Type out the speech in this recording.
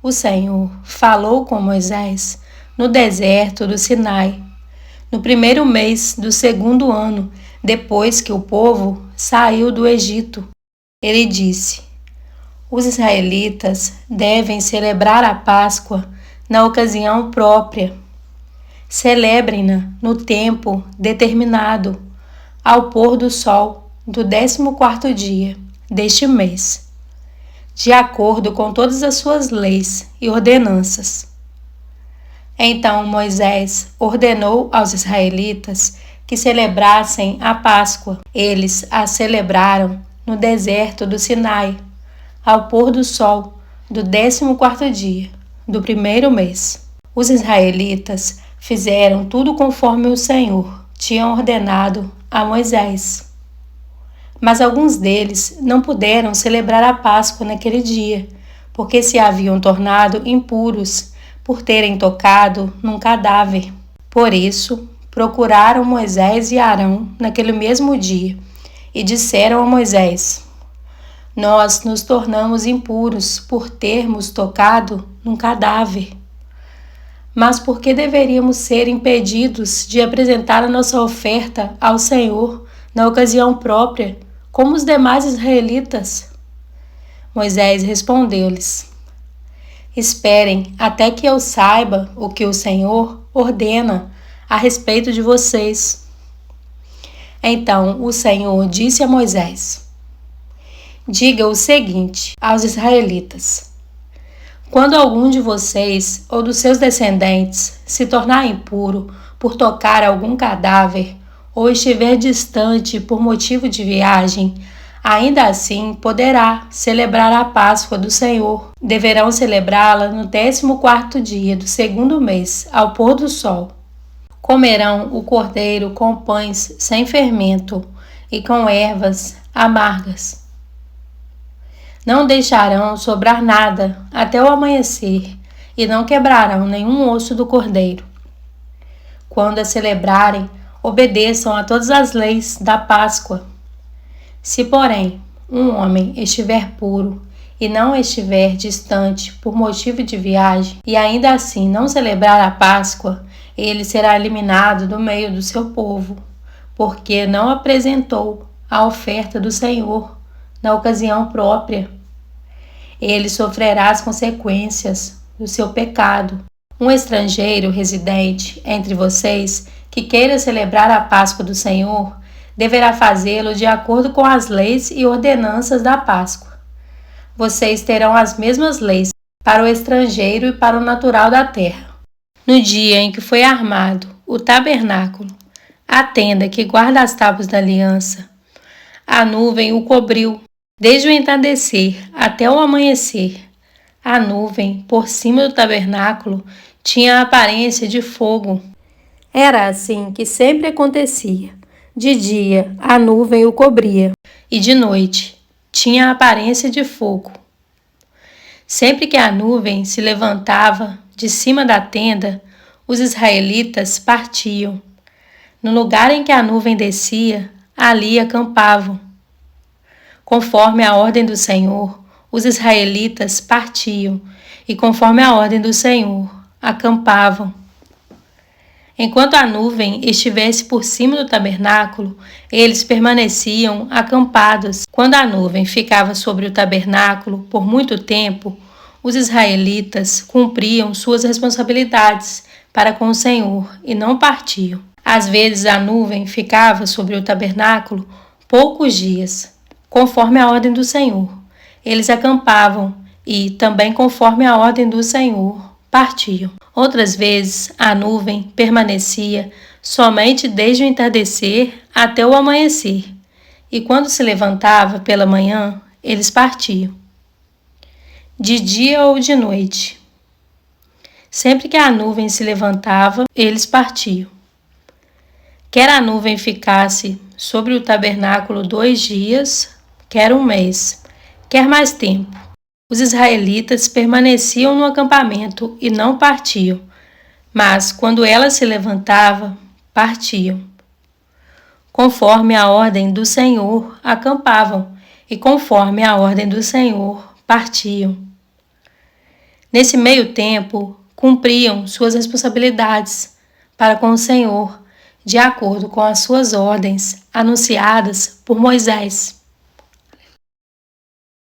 O Senhor falou com Moisés no deserto do Sinai, no primeiro mês do segundo ano, depois que o povo saiu do Egito. Ele disse: os israelitas devem celebrar a Páscoa na ocasião própria. Celebrem-na no tempo determinado, ao pôr do sol do 14º dia deste mês, de acordo com todas as suas leis e ordenanças. Então Moisés ordenou aos israelitas que celebrassem a Páscoa. Eles a celebraram no deserto do Sinai, ao pôr do sol do 14º dia do primeiro mês. Os israelitas fizeram tudo conforme o Senhor tinha ordenado a Moisés. Mas alguns deles não puderam celebrar a Páscoa naquele dia, porque se haviam tornado impuros por terem tocado num cadáver. Por isso, procuraram Moisés e Arão naquele mesmo dia e disseram a Moisés: nós nos tornamos impuros por termos tocado num cadáver. Mas por que deveríamos ser impedidos de apresentar a nossa oferta ao Senhor na ocasião própria, como os demais israelitas? Moisés respondeu-lhes: esperem até que eu saiba o que o Senhor ordena a respeito de vocês. Então o Senhor disse a Moisés: diga o seguinte aos israelitas: quando algum de vocês ou dos seus descendentes se tornar impuro por tocar algum cadáver ou estiver distante por motivo de viagem, ainda assim poderá celebrar a Páscoa do Senhor. Deverão celebrá-la no 14º dia do segundo mês, ao pôr do sol. Comerão o cordeiro com pães sem fermento e com ervas amargas. Não deixarão sobrar nada até o amanhecer e não quebrarão nenhum osso do cordeiro. Quando a celebrarem, obedeçam a todas as leis da Páscoa. Se, porém, um homem estiver puro e não estiver distante por motivo de viagem e ainda assim não celebrar a Páscoa, ele será eliminado do meio do seu povo, porque não apresentou a oferta do Senhor na ocasião própria. Ele sofrerá as consequências do seu pecado. Um estrangeiro residente entre vocês que queira celebrar a Páscoa do Senhor deverá fazê-lo de acordo com as leis e ordenanças da Páscoa. Vocês terão as mesmas leis para o estrangeiro e para o natural da terra. No dia em que foi armado o tabernáculo, a tenda que guarda as tábuas da aliança, a nuvem o cobriu. Desde o entardecer até o amanhecer, a nuvem por cima do tabernáculo tinha a aparência de fogo. Era assim que sempre acontecia. De dia, a nuvem o cobria, e de noite tinha a aparência de fogo. Sempre que a nuvem se levantava de cima da tenda, os israelitas partiam. No lugar em que a nuvem descia, ali acampavam. Conforme a ordem do Senhor, os israelitas partiam, e conforme a ordem do Senhor, acampavam. Enquanto a nuvem estivesse por cima do tabernáculo, eles permaneciam acampados. Quando a nuvem ficava sobre o tabernáculo por muito tempo, os israelitas cumpriam suas responsabilidades para com o Senhor e não partiam. Às vezes a nuvem ficava sobre o tabernáculo poucos dias, conforme a ordem do Senhor. Eles acampavam e, também conforme a ordem do Senhor, partiam. Outras vezes, a nuvem permanecia somente desde o entardecer até o amanhecer, e quando se levantava pela manhã, eles partiam. De dia ou de noite. Sempre que a nuvem se levantava, eles partiam. Quer a nuvem ficasse sobre o tabernáculo 2 dias, quer um mês, quer mais tempo. Os israelitas permaneciam no acampamento e não partiam, mas quando ela se levantava, partiam. Conforme a ordem do Senhor, acampavam, e conforme a ordem do Senhor, partiam. Nesse meio tempo, cumpriam suas responsabilidades para com o Senhor, de acordo com as suas ordens anunciadas por Moisés.